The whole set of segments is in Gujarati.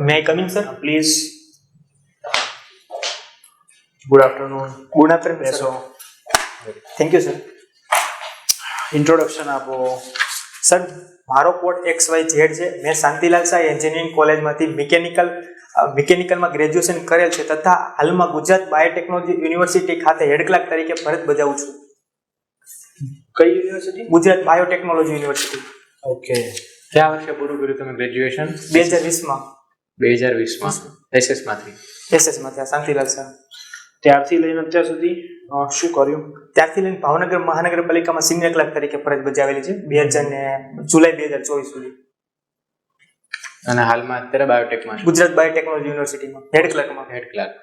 May I come in, sir? Please. Good afternoon. Good afternoon, બેસો. sir. Thank you, sir. Introduction આપો. સર, મારો કોડ XYZ છે. મેં શાંતિલાલ શાહ એન્જિનિયરિંગ કોલેજમાંથી મિકેનિકલમાં ગ્રેજ્યુએશન કરેલ છે તથા હાલમાં ગુજરાત બાયોટેકનોલોજી યુનિવર્સિટી ખાતે હેડ ક્લાર્ક તરીકે ફરજ બજાવું છું. કઈ university? Gujarat biotechnology university. Okay. કયા વર્ષે પૂરું કર્યું તમે ગ્રેજ્યુએશન? 2020માં 2020માં SS માંથી. SS-માંથી શાંતિલાલ શાહ. ત્યારથી લઈને અત્યાર સુધી શું કર્યું? ત્યારથી લઈને ભાવનગર મહાનગરપાલિકામાં સિનિયર ક્લાર્ક તરીકે ફરજ બજાવેલી છે જુલાઈ 2024 સુધી. અને હાલમાં અત્યારે બાયોટેકમાં ગુજરાત બાયોટેકનોલોજી યુનિવર્સિટીમાં હેડ ક્લાર્કમાં. હેડ ક્લાર્ક.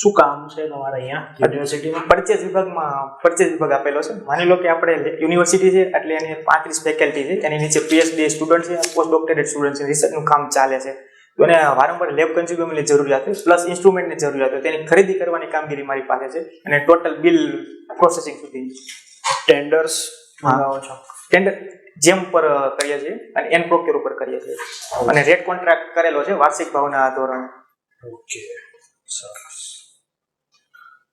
શું કામ છે તમારા અહીંયા યુનિવર્સિટીમાં? પરચેસ વિભાગ આપેલો છે. માની લો કે આપણે યુનિવર્સિટી છે એટલે એની 35 ફેકલ્ટી છે, એની નીચે PhD સ્ટુડન્ટ છે, પોસ્ટ ડોક્ટરેટ સ્ટુડન્ટ છે, રિસર્ચનું કામ ચાલે છે. તો એને વારંવાર લેબ કન્ઝ્યુમેબલની જરૂરિયાત હોય, પ્લસ ઇન્સ્ટ્રુમેન્ટની જરૂરિયાત હોય, તેની ખરીદી કરવાની કામગીરી મારી પાસે છે અને ટોટલ બિલ પ્રોસેસિંગ સુધી. ટેન્ડર્સ મંગાવો છો? ટેન્ડર જેમ ઉપર કરીએ છીએ અને એન પ્રોક્યોર ઉપર કરીએ છીએ અને રેટ કોન્ટ્રાક્ટ કરેલો છે વાર્ષિક ભાવના ધોરણે. ઓકે, સરસ.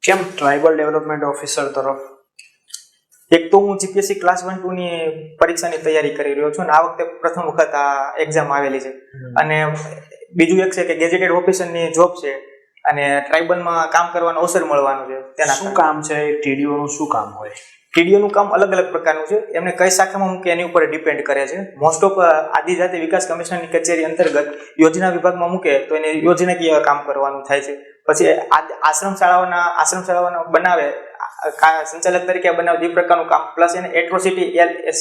કેમ ટ્રાઇબલ ડેવલપમેન્ટ ઓફિસર તરફ? એક તો હું GPSC ક્લાસ 1-2 ની પરીક્ષાની તૈયારી કરી રહ્યો છું અને આ વખતે પ્રથમ વખત આ એક્ઝામ આવેલી છે. અને બીજું એક છે કે ગેજેટેડ ઓફિસરની જોબ છે અને ટ્રાઇબલમાં કામ કરવાનો અવસર મળવાનો છે. તેના શું કામ છે? TDO નું શું કામ હોય? TDO નું કામ અલગ અલગ પ્રકારનું છે. એમને કઈ શાખામાં મૂકે એની ઉપર ડિપેન્ડ કરે છે. મોસ્ટ ઓફ આદિજાતિ વિકાસ કમિશનની કચેરી અંતર્ગત યોજના વિભાગમાં મૂકે તો એને યોજનાકીય કામ કરવાનું થાય છે. પછી આશ્રમ શાળાઓના બનાવે સંચાલક તરીકે બનાવે એ પ્રકારનું કામ, પ્લસ એને એટ્રોસિટી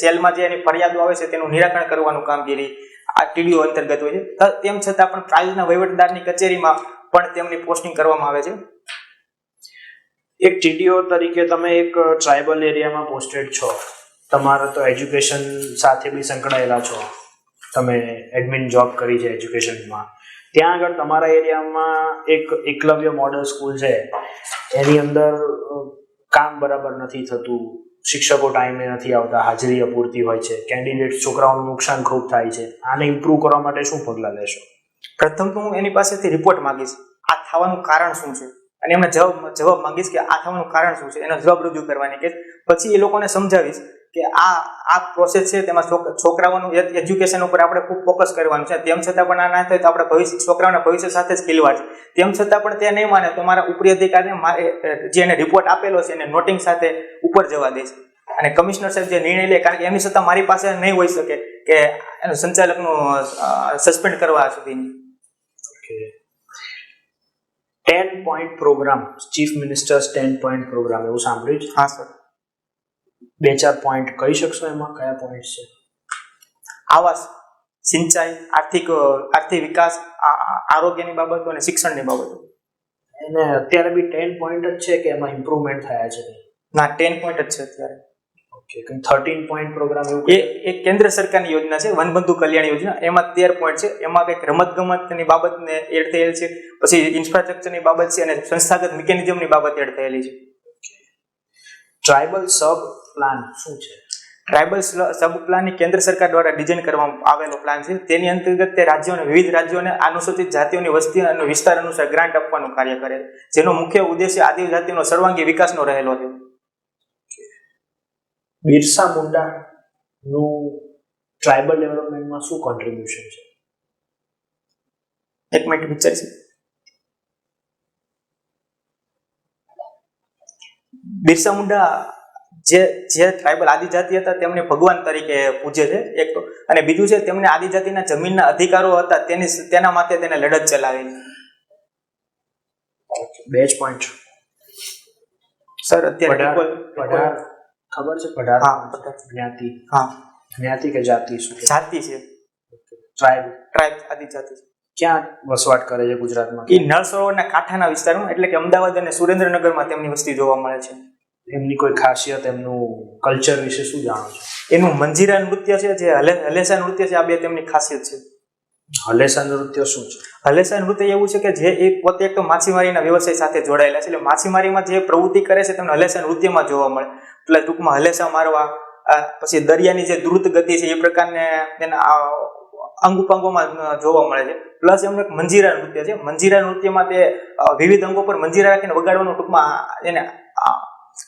સેલમાં જે એની ફરિયાદો આવે છે તેનું નિરાકરણ કરવાનું કામગીરી આ TDO અંતર્ગત હોય છે. તેમ છતાં પણ પ્રાંતના વહીવટદારની કચેરીમાં પણ તેમની પોસ્ટિંગ કરવામાં આવે છે. એક TDO તરીકે તમે એક ટ્રાઇબલ એરિયામાં પોસ્ટેડ છો, તમારા તો એજ્યુકેશન સાથે બી સંકળાયેલા છો, તમે એડમિન જોબ કરી છે એજ્યુકેશનમાં. ત્યાં આગળ તમારા એરિયામાં એક એકલવ્ય મોડલ સ્કૂલ છે, એની અંદર કામ બરાબર નથી થતું, શિક્ષકો ટાઈમે નથી આવતા, હાજરી અપૂરતી હોય છે, કેન્ડિડેટ છોકરાઓનું નુકસાન ખૂબ થાય છે. આને ઇમ્પ્રૂવ કરવા માટે શું પગલાં લેશો? પ્રથમ તો હું એની પાસેથી રિપોર્ટ માંગીશ, આ થવાનું કારણ શું છે, અને એમને જવાબ માંગીશ કે આ થવાનું કારણ શું છે, એનો જવાબ રજૂ કરવાની કે પછી એ લોકોને સમજાવીશ કે આ પ્રોસેસ છે તેમાં છોકરાઓનું એજ્યુકેશન ઉપર આપણે ખૂબ ફોકસ કરવાનું છે. તેમ છતાં પણ આ ના થાય તો આપણે છોકરાઓના ભવિષ્ય સાથે જ ખીલવાડ છે. તેમ છતાં પણ તે નહીં માને તો મારા ઉપરી અધિકારીને જે એને રિપોર્ટ આપેલો છે એને નોટિંગ સાથે ઉપર જવા દઈશ અને કમિશનર સાહેબ જે નિર્ણય લે, કારણ કે એમની સત્તા મારી પાસે નહીં હોઈ શકે કે એનું સંચાલકનું સસ્પેન્ડ કરવા સુધીની. Okay. 10 point program, chief ministers 10 point program, એવું સાંભળ્યું છે? હા સર. 2-4 પોઈન્ટ કહી શકશો? એમાં કયા પોઈન્ટ છે? આવાસ, સિંચાઈ, આર્થિક વિકાસ, આરોગ્યની બાબતો અને શિક્ષણની બાબતો. એને અત્યારે બી 10 પોઈન્ટ જ છે કે એમાં ઇમ્પ્રુવમેન્ટ થયા છે? ના, 10 પોઈન્ટ જ છે અત્યારે. ઓકે. 13 પોઈન્ટ પ્રોગ્રામ એવું એ કેન્દ્ર સરકારની યોજના છે, વનબંધુ કલ્યાણ યોજના. એમાં 13 પોઈન્ટ છે. એમાં કંઈક રમતગમતની બાબતને એડ થયેલ છે, પછી ઇન્ફ્રાસ્ટ્રક્ચરની બાબત છે અને સંસ્થાગત મિકેનિઝમની બાબત એડ થયેલી છે. ટ્રાઇબલ સબ પ્લાન શું છે? ટ્રાઇબલ સબ પ્લાનની કેન્દ્ર સરકાર દ્વારા ડિઝાઇન કરવામાં આવેલો પ્લાન છે. તેની અંતર્ગત તે વિવિધ રાજ્યોને અનુસૂચિત જાતિઓની વસ્તી અને વિસ્તાર અનુસાર ગ્રાન્ટ આપવાનું કાર્ય કરે છે, જેનો મુખ્ય ઉદ્દેશ્ય આદિજાતિનો સર્વાંગી વિકાસનો રહેલો છે. બિરસા મુંડાનું ટ્રાઇબલ ડેવલપમેન્ટમાં શું કોન્ટ્રીબ્યુશન છે? એક મિનિટ વિચારીશ. બિરસા મુંડા જે ટ્રાઇબલ આદિજાતિ હતા તેમને ભગવાન તરીકે પૂજે છે, એક તો, અને બીજું છે તેમને આદિજાતિના જમીનના અધિકારો હતા તેના માટે તેને લડત ચલાવી. 2 પોઈન્ટ સર અત્યારે ખબર છે? પઢાર. હા. જ્ઞાતિ. હા. જ્ઞાતિ કે જાતિ? શું જાતિ છે? ટ્રાઇબ આદિજાતિ. ક્યાં વસવાટ કરે છે ગુજરાતમાં? એ નળ સરોવરના કાંઠાના વિસ્તારમાં, એટલે કે અમદાવાદ અને સુરેન્દ્રનગરમાં તેમની વસ્તી જોવા મળે છે. એમની કોઈ ખાસિયત, એમનું કલ્ચર વિશે શું જાણો છો? એનું મંજીરા નૃત્ય છે, જે હલેસા નૃત્ય છે, આ બે તેમની ખાસિયત છે. હલેસા નૃત્ય શું છે? હલેસા નૃત્ય એવું છે કે જે પોતે એક તો માછીમારીના વ્યવસાય સાથે જોડાયેલા છે, એટલે માછીમારીમાં જે પ્રવૃત્તિ કરે છે તેમને હલેસા નૃત્યમાં જોવા મળે. એટલે ટૂંકમાં હલેસા મારવા, પછી દરિયાની જે દ્રુત ગતિ છે એ પ્રકારને અંગ ઉપાંગોમાં જોવા મળે છે. પ્લસ એમનું એક મંજીરા નૃત્ય છે. મંજીરા નૃત્યમાં તે વિવિધ અંગો પર મંજીરા રાખીને વગાડવાનું, ટૂંકમાં એને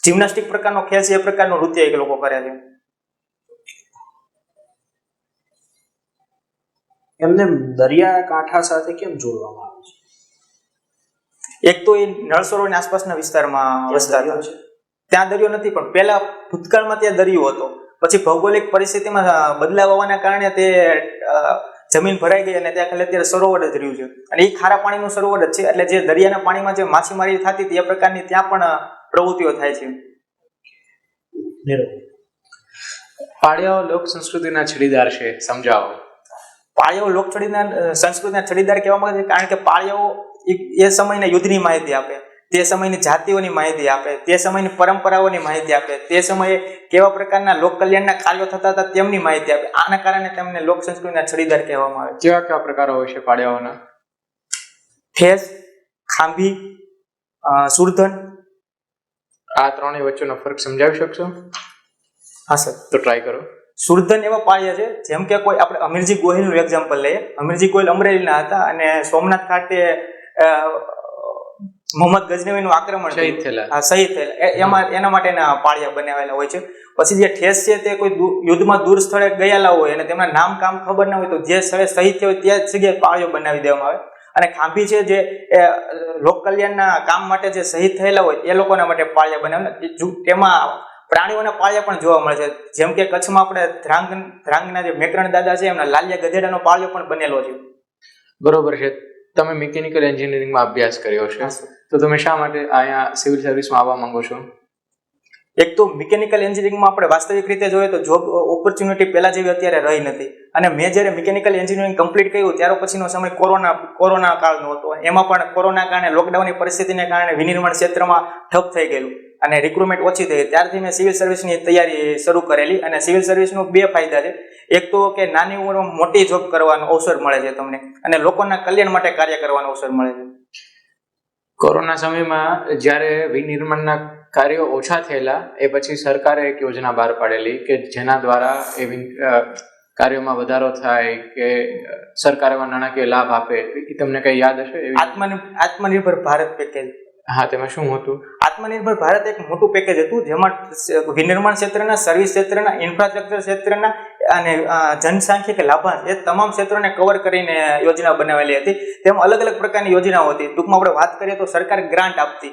જિમ્નાસ્ટિક પ્રકારનો ખેલ છે, એ પ્રકારનું નૃત્ય એ લોકો કરે છે. એમને દરિયા કાંઠા સાથે કેમ જોડવામાં આવે છે? એક તો એ નળ સરોવરની આસપાસના વિસ્તારમાં વસતા હતા. ત્યાં દરિયો નથી, પણ પહેલા ભૂતકાળમાં ત્યાં દરિયો હતો. પછી ભૌગોલિક પરિસ્થિતિમાં બદલાવ આવવાના કારણે તે જમીન ભરાઈ ગઈ અને ત્યાં ખાલી અત્યારે સરોવર જ રહ્યું છે. અને એ ખારા પાણીનું સરોવર જ છે, એટલે જે દરિયાના પાણીમાં જે માછીમારી થતી હતી એ પ્રકારની ત્યાં પણ પ્રવૃત્તિઓ થાય છે. પાળિયાઓ લોક સંસ્કૃતિના છડીદાર છે, સમજાવો. પાળિયાઓ લોક સંસ્કૃતિના છડીદાર કહેવામાં આવે છે, કારણ કે પાળિયાઓ એ સમયના યુદ્ધની માહિતી આપે, તે સમયની જાતિઓની માહિતી આપે, તે સમયની પરંપરાઓની માહિતી આપે, તે સમયે કેવા પ્રકારના લોક કલ્યાણના કાર્યો થતા હતા તેમની માહિતી આપે. આના કારણે તેમને લોક સંસ્કૃતિના છડીદાર કહેવામાં આવે. કેવા કેવા પ્રકારો હોય છે પાળિયાઓના? ઠેસ, ખાંભી, સુરધન. આ ત્રણેય વચ્ચેનો ફરક સમજાવી શકશો? હા સર, તો ટ્રાય કરો. સુરધન એવા પાળિયા છે, જેમ કે કોઈ આપણે અમીરજી ગોહિલનું એક્ઝામ્પલ લઈએ. અમીરજી ગોહિલ અમરેલીના હતા અને સોમનાથ ખાતે મોહમ્મદ ગઝનવીનું આક્રમણ શહીદ થયેલા. શહીદ થયેલા, એના માટેના પાળિયા બનાવેલા હોય છે. પછી જે ઠેસ છે તે કોઈ યુદ્ધમાં દૂર સ્થળે ગયેલા હોય અને તેમના નામ કામ ખબર ના હોય તો જે સ્થળે શહીદ થયો હોય ત્યાં જગ્યાએ પાળિયો બનાવી દેવામાં આવે. અને ખાંભી છે, જે લોક કલ્યાણના કામ માટે જે શહીદ થયેલા હોય એ લોકોના માટે પાળિયા બનાવે. તેમાં પ્રાણીઓના પાળિયા પણ જોવા મળે છે, જેમ કે કચ્છમાં આપણે ધ્રાંગના જે મેકરણ દાદા છે એમના લાલિયા ગધેડાનો પાળિયો પણ બનેલો છે. બરોબર છે. તમે મિકેનિકલ એન્જિનિયરિંગમાં અભ્યાસ કર્યો છે, તો તમે શા માટે અહીંયા સિવિલ સર્વિસમાં આવવા માંગો છો? એક તો મિકેનિકલ એન્જિનિયરિંગમાં આપણે વાસ્તવિક રીતે જોઈએ તો જોબ ઓપોર્ચ્યુનિટી પહેલા જેવી અત્યારે રહી નથી. અને મેં જ્યારે મિકેનિકલ એન્જિનિયરિંગ કમ્પ્લીટ કર્યું ત્યાર પછીનો સમય કોરોના કાળનો હતો. એમાં પણ કોરોના કારણે, લોકડાઉનની પરિસ્થિતિને કારણે વિનિર્માણ ક્ષેત્રમાં ઠપ થઈ ગયેલું અને રિક્રુટમેન્ટ ઓછી થઈ. ત્યારથી મેં સિવિલ સર્વિસની તૈયારી શરૂ કરેલી. અને સિવિલ સર્વિસનો બે ફાયદા છે. એક તો કે નાની ઉંમરમાં મોટી જોબ કરવાનો અવસર મળે છે તમને, અને લોકોના કલ્યાણ માટે કાર્ય કરવાનો અવસર મળે છે. કોરોના સમયમાં જ્યારે વિનિર્માણના કાર્યો ઓછા થયેલા એ પછી સરકારે એક યોજના બહાર પાડેલી કે જેના દ્વારા એ કાર્યોમાં વધારો થાય, કે સરકાર એમાં નાણાકીય લાભ આપે. એ તમને કઈ યાદ હશે? આત્મનિર્ભર ભારત પેકેજ. હા, તેમાં શું હતું? આત્મનિર્ભર ભારત એક મોટું પેકેજ હતું, જેમાં વિનિર્માણ ક્ષેત્રના, સર્વિસ ક્ષેત્રના, ઇન્ફ્રાસ્ટ્રક્ચર ક્ષેત્રના અને જનસાંખ્યિક લાભાંશ એ તમામ ક્ષેત્રોને કવર કરીને યોજના બનાવેલી હતી. તેમાં અલગ અલગ પ્રકારની યોજનાઓ હતી. ટૂંકમાં આપણે વાત કરીએ તો સરકાર ગ્રાન્ટ આપતી,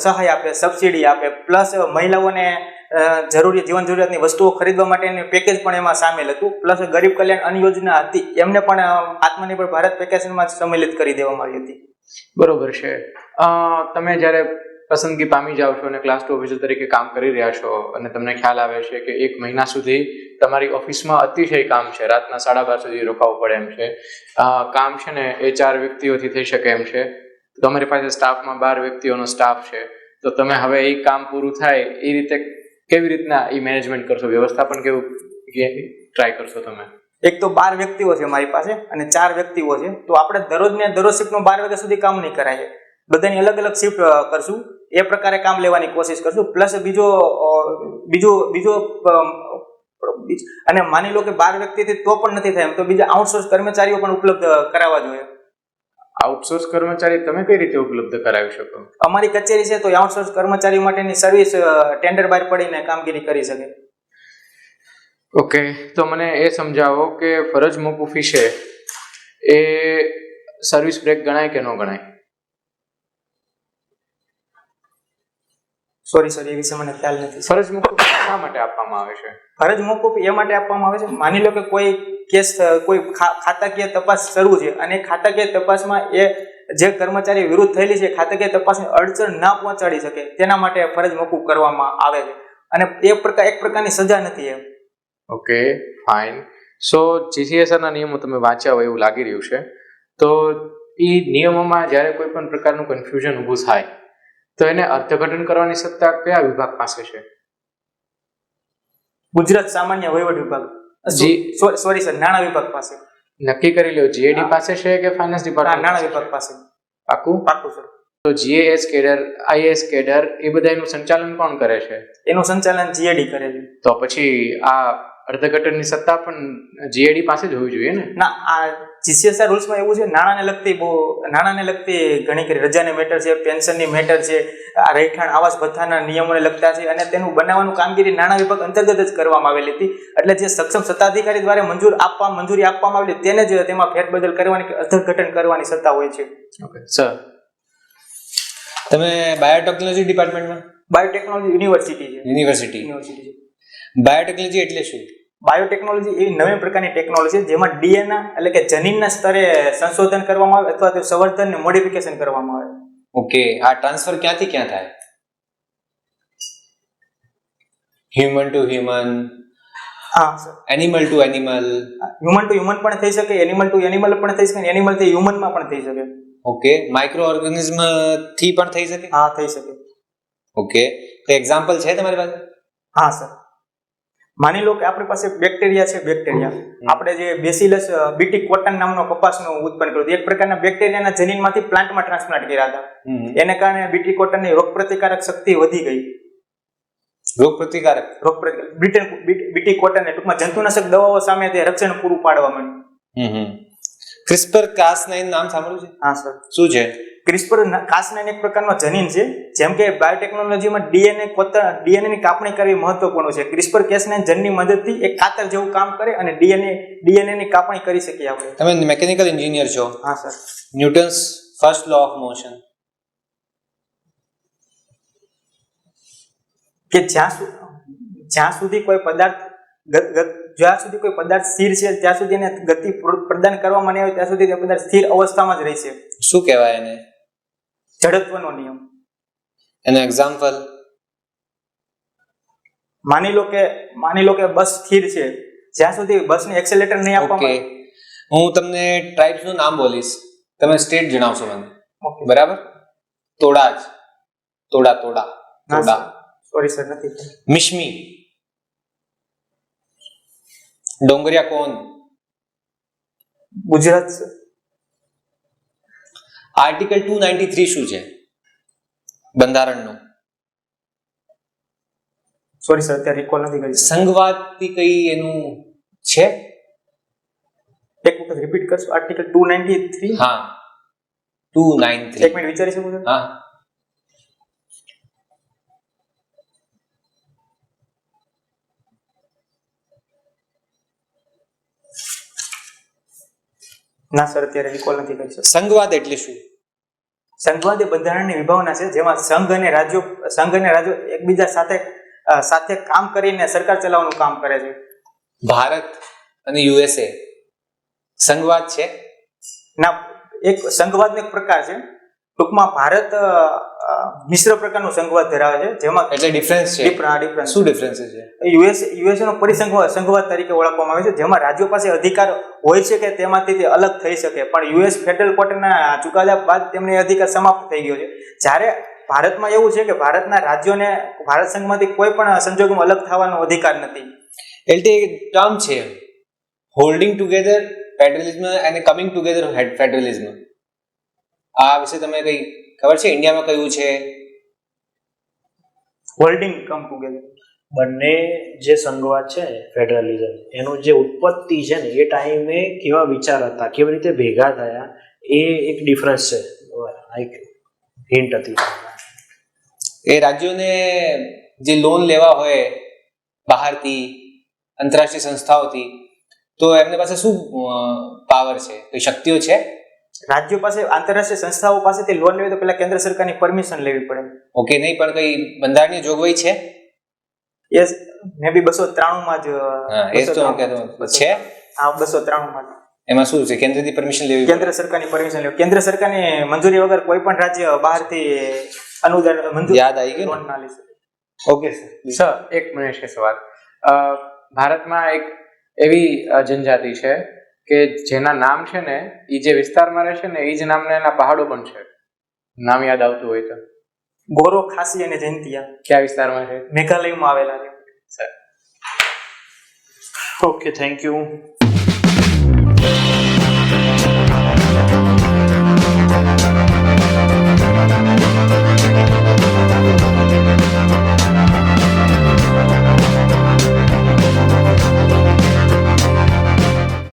સહાય આપે, સબસિડી આપે, પ્લસ મહિલાઓને જીવન જરૂરિયાતની વસ્તુઓ ખરીદવા માટેનું પેકેજ પણ એમાં સામેલ હતું. પ્લસ ગરીબ કલ્યાણ અન્ન યોજના હતી, એમને પણ આત્મનિર્ભર ભારત પેકેજમાં સંમેલિત કરી દેવામાં આવી હતી. બરોબર છે. તમે જ્યારે પસંદગી પામી જાઓ છો અને ક્લાસ 2 ઓફિસર તરીકે કામ કરી રહ્યા છો અને તમને ખ્યાલ આવે છે કે 1 મહિના સુધી તમારી ઓફિસમાં અતિશય કામ છે, રાતના 12:30 સુધી રોકાવું પડે એમ છે, કામ છે ને એ 4 વ્યક્તિઓથી થઈ શકે એમ છે, તમારી પાસે સ્ટાફમાં 12 વ્યક્તિઓનો સ્ટાફ છે, તો તમે હવે એ કામ પૂરું થાય એ રીતે કેવી રીતના એ મેનેજમેન્ટ કરશો? વ્યવસ્થાપન કેવું ટ્રાય કરશો તમે? એક તો 12 વ્યક્તિઓ છે મારી પાસે અને 4 વ્યક્તિઓ છે, તો આપણે દરરોજ શિફ્ટમાં 12 વાગ્યા સુધી કામ નહીં કરાય. બધાની અલગ અલગ શિફ્ટ કરશું, એ પ્રકારે કામ લેવાની કોશિશ કરશું. પ્લસ બીજો અને માની લો કે 12 વ્યક્તિથી તો પણ નથી થાય એમ તો બીજા આઉટસોર્સ કર્મચારીઓ પણ ઉપલબ્ધ કરાવવા જોઈએ. આઉટસોર્સ કર્મચારી તમે કઈ રીતે ઉપલબ્ધ કરાવી શકો? અમારી કચેરી છે તો આઉટસોર્સ કર્મચારીઓ માટેની સર્વિસ ટેન્ડર બહાર પડીને કામગીરી કરી શકે. ઓકે, તો મને એ સમજાવો કે ફરજ મોકૂફી છે એ સર્વિસ બ્રેક ગણાય કે ન ગણાય? સોરી એ વિશે મને ખ્યાલ નથી. ફરજ મોકૂફી શા માટે આપવામાં આવે છે? ફરજ મોકૂફી એ માટે આપવામાં આવે છે, માની લો કે કોઈ કેસ, કોઈ ખાતાકીય તપાસ શરૂ છે અને ખાતાકીય તપાસમાં એ જે કર્મચારી વિરુદ્ધ થયેલી છે ખાતાકીય તપાસની અડચણ ના પહોંચાડી શકે તેના માટે ફરજ મોકૂફ કરવામાં આવે છે. અને એક પ્રકારની સજા નથી એમ. Okay, fine. સો જીસીએસઆરના નિયમો તમે વાંચ્યા હોય એવું લાગી રહ્યું છે. તો એ નિયમોમાં જ્યારે કોઈ પણ પ્રકારનું કન્ફ્યુઝન ઊભું થાય તો એને અર્થઘટન કરવાની સત્તા કયા વિભાગ પાસે છે? ગુજરાત સામાન્ય વહીવટ વિભાગ, નાણાં વિભાગ પાસે. નક્કી કરી લો, જીએડી પાસે છે કે ફાઇનાન્સ ડિપાર્ટમેન્ટ? નાણાં વિભાગ પાસે. પાકું સર. તો જીએએસ કેડર, આઈએએસ કેડર એ બધા એનું સંચાલન કોણ કરે છે? એનું સંચાલન જીએડી કરે છે. તો પછી આ અર્થઘટનની સત્તા પણ જીએડી પાસે જ હોવી જોઈએ ને? ના, આ જીસીએસઆર રૂલ્સમાં એવું છે, નાણાંને લગતી ઘણી ખરી રજાની મેટર છે, પેન્શનની મેટર છે, આ રહેઠાણ આવાસ ભથ્થાના નિયમોને લગતા છે, અને તેનું બનાવવાનું કામગીરી નાણાં વિભાગ અંતર્ગત જ કરવામાં આવેલી હતી. એટલે જે સક્ષમ સત્તાધિકારી દ્વારા મંજૂરી આપવામાં આવેલી તેને જ તેમાં ફેરબદલ કરવાની કે અર્થઘટન કરવાની સત્તા હોય છે. ઓકે સર, તમે બાયોટેકનોલોજી ડિપાર્ટમેન્ટમાં? બાયોટેકનોલોજી યુનિવર્સિટી છે. બાયોટેકનોલોજી એટલે શું? બાયોટેકનોલોજી એવી નવી પ્રકારની ટેકનોલોજી છે જેમાં ડીએનએ એટલે કે જનીનના સ્તરે સંશોધન કરવામાં આવે અથવા તો સંવર્ધન ને મોડિફિકેશન કરવામાં આવે. ઓકે, આ ટ્રાન્સફર ક્યાંથી ક્યાં થાય? હ્યુમન ટુ હ્યુમન, હા sir. Animal to animal? Human to human પણ થઈ શકે, એનિમલ ટુ એનિમલ પણ થઈ શકે, એનિમલ થી હ્યુમનમાં પણ થઈ શકે. ઓકે, માઇક્રો ઓર્ગેનિઝમ થી પણ થઈ શકે? હા, થઈ શકે. ઓકે, તો એક્ઝામ્પલ છે તમારી પાસે? હા સર. માની લો કે આપણી પાસે બેક્ટેરિયા. આપણે જે બેસિલસ બીટી કોટન નામનો કપાસનું ઉત્પન્ન કર્યું, એક પ્રકારના બેક્ટેરિયાના જનીનમાંથી પ્લાન્ટમાં ટ્રાન્સપ્લાન્ટ કર્યા હતા. એને કારણે બીટી કોટનની રોગપ્રતિકારક શક્તિ વધી ગઈ. બીટી કોટન ટૂંકમાં જંતુનાશક દવાઓ સામે તે રક્ષણ પૂરું પાડવા માંડ્યું. ક્રિસ્પર કાસ9 નામ સાંભળ્યું છે? હા સર. શું છે? ક્રિસ્પર કાસ9 એક પ્રકારનો જનીન છે. જેમ કે બાયોટેકનોલોજીમાં ડીએનએ ની કાપણી કરવી મહત્વપૂર્ણ છે. ક્રિસ્પર કાસ9 જનની મદદથી એક કાતર જેવું કામ કરે અને ડીએનએ ની કાપણી કરી શકીએ આપણે. તમે મેકેનિકલ એન્જિનિયર છો? હા sir. Newton's first law of motion કે જ્યાં સુધી કોઈ પદાર્થ સ્થિર છે ત્યાં સુધી એને ગતિ પ્રદાન કરવામાં નહીં આવે ત્યાં સુધી તે પદાર્થ સ્થિર અવસ્થામાં જ રહેશે. શું કહેવાય એને? જડત્વનો નિયમ. એનો એક્ઝામ્પલ? માની લો કે બસ સ્થિર છે, જ્યાં સુધી બસને એક્સેલેટર નહીં આપવામાં આવે. હું તમને ટ્રાઇબ્સ નું નામ બોલીશ, તમે સ્ટેટ જણાવશો મને. ઓકે, બરાબર? તોડા. સોરી સર, નથી. મિશ્મી, ડોંગરિયા કોન, ગુજરાત સર. આર્ટિકલ 293 શું છે બંધારણનું? સોરી સર, અત્યારે રિકોલ નથી કરી. સંઘવાદથી કઈ એનું છે? એક વખત રિપીટ કરશો? આર્ટિકલ 293? હા, 293. એક મિનિટ વિચારી શકું સર? હા, ના સર, અત્યારે રિકોલ નથી કરી શકતો. સંઘવાદ એટલે શું? સંઘવાદ એ બંધારણની વિભાવના છે જેમાં સંઘ અને રાજ્યો એકબીજા સાથે કામ કરીને સરકાર ચલાવવાનું કામ કરે છે. ભારત અને યુએસએ સંઘવાદ છે? ના, એક સંઘવાદનો એક પ્રકાર છે. ટૂંકમાં ભારત મિશ્ર પ્રકારનો સંઘવાદ ધરાવે છે જેમાં એટલે ડિફરન્સ છે. ડિફરન્સ. શું ડિફરન્સ છે? યુએસએ નો પરિસંઘવાદ તરીકે ઓળખવામાં આવે છે જેમાં રાજ્યો પાસે અધિકાર હોય છે કે તેમાંથી તે અલગ થઈ શકે, પણ યુએસ ફેડરલ કોર્ટના ચુકાદા બાદ તેમને અધિકાર સમાપ્ત થઈ ગયો છે. જ્યારે ભારતમાં એવું છે કે ભારતના રાજ્યોને ભારત સંઘમાંથી કોઈ પણ સંજોગોમાં અલગ થવાનો અધિકાર નથી. એટલે એક ટર્મ છે હોલ્ડિંગ ટુગેધર ફેડરલિઝમ અને કમિંગ ટુગેધર ફેડરલિઝમ. આ વિશે તમને કઈ ખબર છે? ઇન્ડિયામાં કયું છે? હોલ્ડિંગ કમ ટુગેધર. બંને જે સંઘવાદ છે ફેડરલિઝમ, એનું જે ઉત્પત્તિ છે ને એ ટાઈમે કેવા વિચાર હતા, કેવી રીતે ભેગા થયા, એ એક ડિફરન્સ છે. એક હિન્ટ હતી. એ રાજ્યોને જે લોન લેવા હોય બહારથી આંતરરાષ્ટ્રીય સંસ્થાઓથી, તો એમની પાસે શું પાવર છે, કઈ શક્તિઓ છે? રાજ્યો પાસે આંતરરાષ્ટ્રીય સંસ્થાઓ પાસેથી લોન લેવી તો પહેલા કેન્દ્ર સરકારની પરમિશન લેવી પડે. ઓકે, નહીં પણ કઈ બંધારણીય જોગવાઈ છે? યસ, મે બી 293 માં જ છે. હા, 293 માં. એમાં શું છે? કેન્દ્રથી પરમિશન લેવી? કેન્દ્ર સરકારની પરમિશન લેવી. કેન્દ્ર સરકારની મંજૂરી વગર કોઈ પણ રાજ્ય બહારથી અનુદાન મંજૂર યાદ આવી ગયું લોન ના લઈ શકે. ઓકે સર, એક મિનિટ છે સવાલ. ભારતમાં એક એવી જનજાતિ છે કે જેના નામ છે ને એ જે વિસ્તારમાં રહે છે ને એ જ નામના એના પહાડો પણ છે. નામ યાદ આવતું હોય તો? ગોરો, ખાસી અને જૈંતિયા. કયા વિસ્તારમાં છે? મેઘાલયમાં આવેલા છે. Sir, okay, thank you.